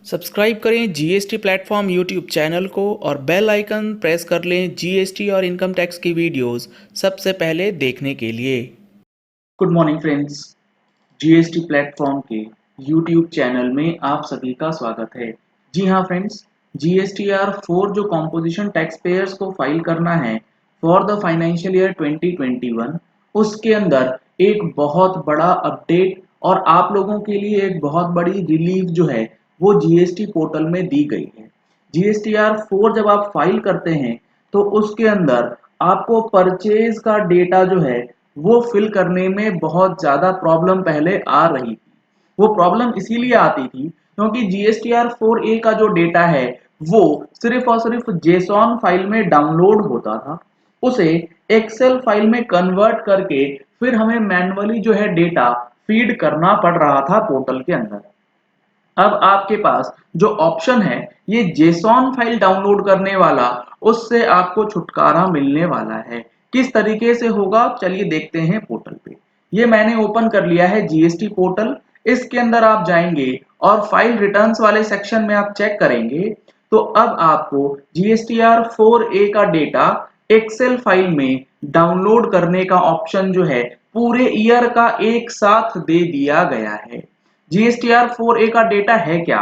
Subscribe करें GST platform YouTube channel को और बेल आइकन प्रेस कर लें जीएसटी और इनकम टैक्स की वीडियोस सबसे पहले देखने के लिए। Good morning friends, GST platform के यूट्यूब चैनल में आप सभी का स्वागत है। जी हाँ फ्रेंड्स, जीएसटीआर 4 जो कॉम्पोजिशन टैक्स पेयर्स को फाइल करना है फॉर द फाइनेंशियल ईयर 2021, उसके अंदर एक बहुत बड़ा अपडेट और आप लोगों के लिए एक बहुत बड़ी रिलीफ जो है वो जीएसटी पोर्टल में दी गई है। जीएसटीआर 4 जब आप फाइल करते हैं तो उसके अंदर आपको परचेज का डेटा जो है वो फिल करने में बहुत ज़्यादा प्रॉब्लम पहले आ रही थी। वो प्रॉब्लम इसीलिए आती थी क्योंकि जीएसटीआर 4A का जो डेटा है वो सिर्फ और सिर्फ जेसॉन फाइल में डाउनलोड होता था। उसे एक्सेल फाइल में कन्वर्ट करके फिर हमें मैन्युअली जो है डेटा फीड करना पड़ रहा था पोर्टल के अंदर। अब आपके पास जो ऑप्शन है ये जेसॉन फाइल डाउनलोड करने वाला, उससे आपको छुटकारा मिलने वाला है। किस तरीके से होगा चलिए देखते हैं पोर्टल पे। ये मैंने ओपन कर लिया है जीएसटी पोर्टल। इसके अंदर आप जाएंगे और फाइल रिटर्न्स वाले सेक्शन में आप चेक करेंगे तो अब आपको जीएसटीआर 4A का डेटा एक्सेल फाइल में डाउनलोड करने का ऑप्शन जो है पूरे ईयर का एक साथ दे दिया गया है। जीएसटीआर 4A का डेटा है क्या?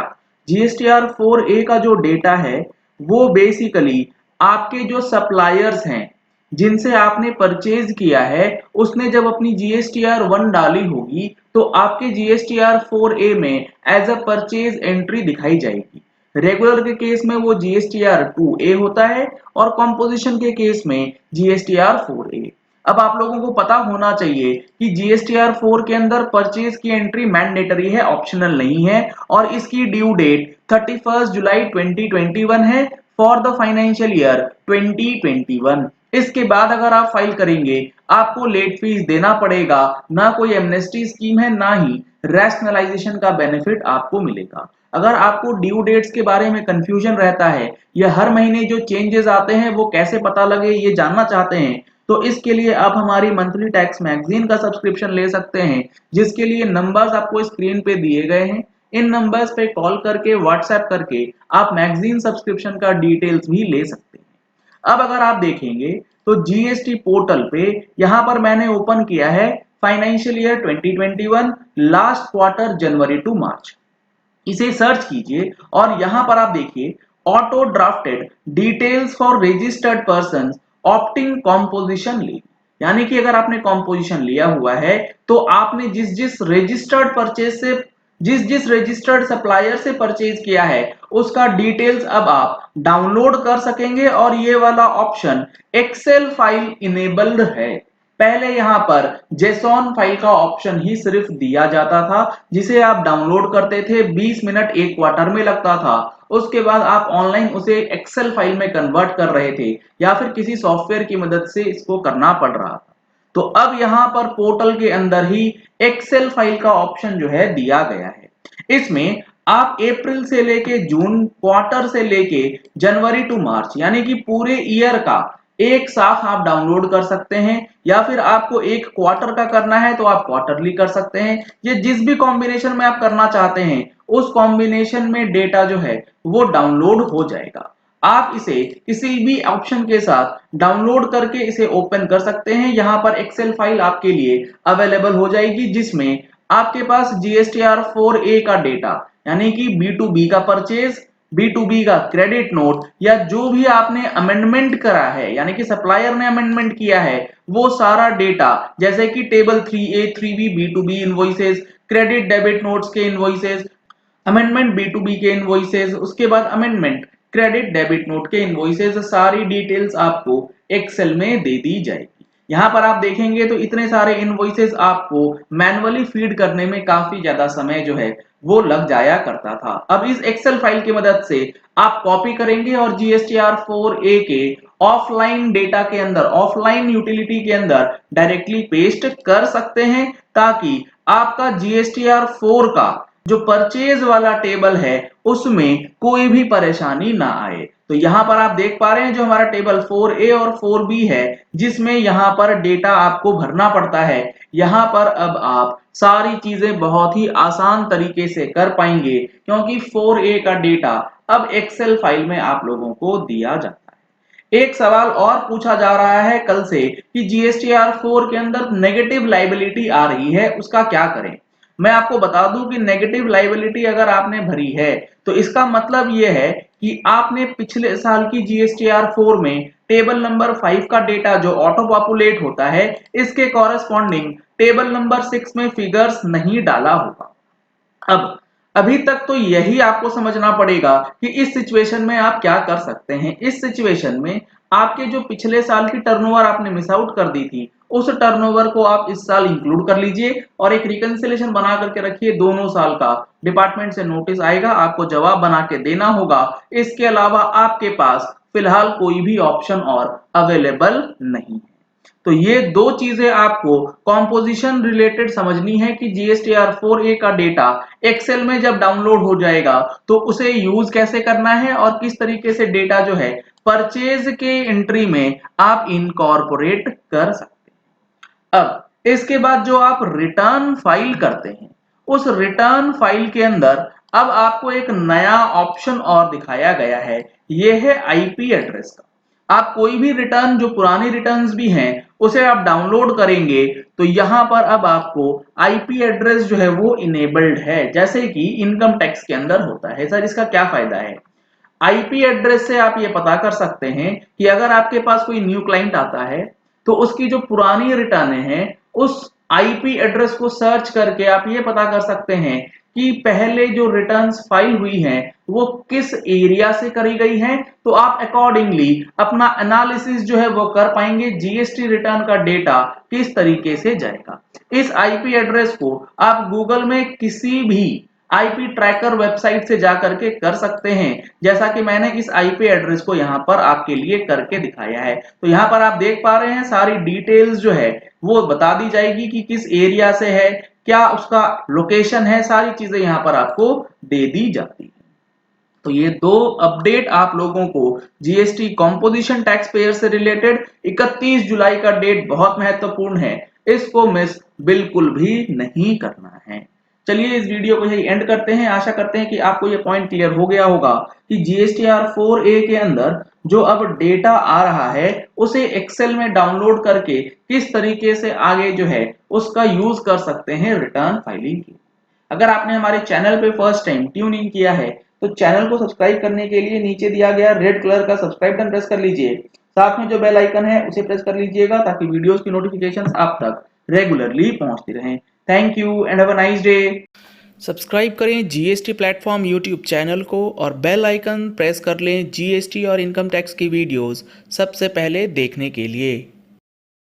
जीएसटीआर 4A का जो डेटा है वो बेसिकली आपके जो सप्लायर्स हैं जिनसे आपने परचेज किया है, उसने जब अपनी जीएसटीआर 1 डाली होगी तो आपके जीएसटीआर 4A में एज अ परचेज एंट्री दिखाई जाएगी। रेगुलर के केस में वो जीएसटीआर 2A होता है और कॉम्पोजिशन के केस में जीएसटीआर 4A। अब आप लोगों को पता होना चाहिए कि जीएसटीआर 4 के अंदर परचेज की एंट्री मैंडेटरी है, ऑप्शनल नहीं है और इसकी ड्यू डेट 31 जुलाई 2021 है फॉर द फाइनेंशियल ईयर 2021। इसके बाद अगर आप फाइल करेंगे आपको लेट फीस देना पड़ेगा, ना कोई एमनेस्टी स्कीम है ना ही रैशनलाइजेशन का बेनिफिट आपको मिलेगा। अगर आपको ड्यू डेट्स के बारे में कंफ्यूजन रहता है या हर महीने जो चेंजेस आते हैं वो कैसे पता लगे ये जानना चाहते हैं तो इसके लिए आप हमारी मंथली टैक्स मैगजीन का सब्सक्रिप्शन ले सकते हैं, जिसके लिए नंबर्स आपको स्क्रीन पे दिए गए हैं। इन नंबर्स पे कॉल करके व्हाट्सएप करके आप मैगजीन सब्सक्रिप्शन का डिटेल्स भी ले सकते हैं। अब अगर आप देखेंगे तो जीएसटी पोर्टल पे यहाँ पर मैंने ओपन किया है financial year 2021 last quarter January to March. इसे सर्च कीजिए और यहां पर आप देखिए auto drafted details for registered person opting composition levy. यानी कि अगर आपने कॉम्पोजिशन लिया हुआ है तो आपने जिस जिस रजिस्टर्ड परचेज से जिस जिस रजिस्टर्ड सप्लायर से परचेज किया है उसका डिटेल्स अब आप डाउनलोड कर सकेंगे और ये वाला ऑप्शन एक्सेल फाइल इनेबल्ड है। पहले यहाँ पर जेसॉन फाइल का ऑप्शन ही सिर्फ दिया जाता था जिसे आप डाउनलोड करते थे, 20 मिनट एक क्वार्टर में लगता था। उसके बाद आप ऑनलाइन उसे एक्सेल फाइल में कन्वर्ट कर रहे थे या फिर किसी सॉफ्टवेयर की मदद से इसको करना पड़ रहा था। तो अब यहाँ पर पोर्टल के अंदर ही एक्सेल फाइल का ऑप्शन जो है दिया गया है। इसमें आप अप्रैल से लेके जून क्वार्टर से लेके जनवरी टू मार्च यानी कि पूरे ईयर का एक साथ आप डाउनलोड कर सकते हैं या फिर आपको एक क्वार्टर का करना है तो आप क्वार्टरली कर सकते हैं। ये जिस भी कॉम्बिनेशन में आप करना चाहते हैं उस कॉम्बिनेशन में डेटा जो है वो डाउनलोड हो जाएगा। आप इसे किसी भी ऑप्शन के साथ डाउनलोड करके इसे ओपन कर सकते हैं। यहाँ पर एक्सेल फाइल आपके लिए अवेलेबल हो जाएगी जिसमें आपके पास जीएसटीआर 4A का डेटा यानी कि B2B का परचेज, B2B का क्रेडिट नोट या जो भी आपने अमेंडमेंट करा है यानी कि सप्लायर ने अमेंडमेंट किया है वो सारा डेटा, जैसे कि table 3A 3B B2B invoices, credit debit notes के इनवॉइसेस, अमेंडमेंट B2B के इनवॉइसेस, उसके बाद अमेंडमेंट क्रेडिट डेबिट नोट के इनवॉइसेस, सारी डिटेल्स आपको एक्सेल में दे दी जाएगी। यहाँ पर आप देखेंगे तो इतने सारे इनवॉइसेस आपको मैन्युअली फीड करने में काफी ज्यादा समय जो है वो लग जाया करता था। अब इस एक्सेल फाइल की मदद से आप कॉपी करेंगे और जीएसटीआर 4A के ऑफलाइन डेटा के अंदर, ऑफलाइन यूटिलिटी के अंदर डायरेक्टली पेस्ट कर सकते हैं ताकि आपका जीएसटीआर 4 का जो परचेज वाला टेबल है उसमें कोई भी परेशानी ना आए। तो यहां पर आप देख पा रहे हैं जो हमारा टेबल 4A और 4B है जिसमें यहां पर डेटा आपको भरना पड़ता है। यहां पर अब आप सारी चीजें बहुत ही आसान तरीके से कर पाएंगे क्योंकि 4A का डेटा अब एक्सेल फाइल में आप लोगों को दिया जाता है। एक सवाल और पूछा जा रहा है कल से कि GSTR 4 के अंदर नेगेटिव लायबिलिटी आ रही है, उसका क्या करें। मैं आपको बता दूं कि नेगेटिव लायबिलिटी अगर आपने भरी है तो इसका मतलब यह है कि आपने पिछले साल की GSTR 4 में टेबल नंबर 5 का डेटा जो ऑटो पॉपुलेट होता है इसके कॉरेस्पॉन्डिंग टेबल नंबर 6 में फिगर्स नहीं डाला होगा। अब अभी तक तो यही आपको समझना पड़ेगा कि इस सिचुएशन में आप क्या कर सकते हैं। इस सिचुएशन में आपके जो पिछले साल की टर्नओवर आपने मिस आउट कर दी थी उस टर्नओवर को आप इस साल इंक्लूड कर लीजिए और एक रिकंसिलेशन बना करके रखिए। दोनों साल का डिपार्टमेंट से नोटिस आएगा, आपको जवाब बना के देना होगा। इसके अलावा आपके पास फिलहाल कोई भी ऑप्शन और अवेलेबल नहीं है। तो ये दो चीजें आपको कॉम्पोजिशन रिलेटेड समझनी है कि GSTR 4A का डेटा एक्सेल में जब डाउनलोड हो जाएगा तो उसे यूज कैसे करना है और किस तरीके से डेटा जो है परचेज के एंट्री में आप इनकॉर्पोरेट कर सकते हैं। अब इसके बाद जो आप रिटर्न फाइल करते हैं उस रिटर्न फाइल के अंदर अब आपको एक नया ऑप्शन और दिखाया गया है, यह है आईपी एड्रेस का। आप कोई भी रिटर्न जो पुरानी रिटर्न्स भी हैं उसे आप डाउनलोड करेंगे तो यहां पर अब आपको आईपी एड्रेस जो है वो इनेबल्ड है जैसे कि इनकम टैक्स के अंदर होता है। सर इसका क्या फायदा है? आईपी एड्रेस से आप ये पता कर सकते हैं कि अगर आपके पास कोई न्यू क्लाइंट आता है तो उसकी जो पुरानी रिटर्न है उस आईपी एड्रेस को सर्च करके आप ये पता कर सकते हैं कि पहले जो रिटर्न्स फाइल हुई हैं वो किस एरिया से करी गई हैं। तो आप अकॉर्डिंगली अपना एनालिसिस जो है वो कर पाएंगे जीएसटी रिटर्न का डेटा किस तरीके से जाएगा। इस आईपी एड्रेस को आप गूगल में किसी भी आईपी ट्रैकर वेबसाइट से जाकर के कर सकते हैं जैसा कि मैंने इस आईपी एड्रेस को यहां पर आपके लिए करके दिखाया है। तो यहां पर आप देख पा रहे हैं सारी डिटेल्स जो है वो बता दी जाएगी कि किस एरिया से है, क्या उसका लोकेशन है, सारी चीजें यहां पर आपको दे दी जाती है। तो ये दो अपडेट आप लोगों को जीएसटी कॉम्पोजिशन टैक्स पेयर से रिलेटेड 31 जुलाई का डेट बहुत महत्वपूर्ण है, इसको मिस बिल्कुल भी नहीं करना है। चलिए इस वीडियो को यही एंड करते हैं। आशा करते हैं कि आपको ये पॉइंट क्लियर हो गया होगा कि जीएसटीआर 4A के अंदर जो अब डेटा आ रहा है उसे एक्सेल में डाउनलोड करके किस तरीके से आगे जो है उसका यूज कर सकते हैं रिटर्न फाइलिंग की। अगर आपने हमारे चैनल पे फर्स्ट टाइम ट्यून इन किया है तो चैनल को सब्सक्राइब करने के लिए नीचे दिया गया रेड कलर का सब्सक्राइब बटन प्रेस कर लीजिए। साथ में जो बेल आइकन है उसे प्रेस कर लीजिएगा ताकि वीडियोस की नोटिफिकेशंस आप तक रेगुलरली पहुंचती रहें। Thank you and have a nice day. Subscribe करें जीएसटी प्लेटफॉर्म यूट्यूब चैनल को और बेल आइकन प्रेस कर लें जीएसटी और इनकम टैक्स की वीडियोस सबसे पहले देखने के लिए।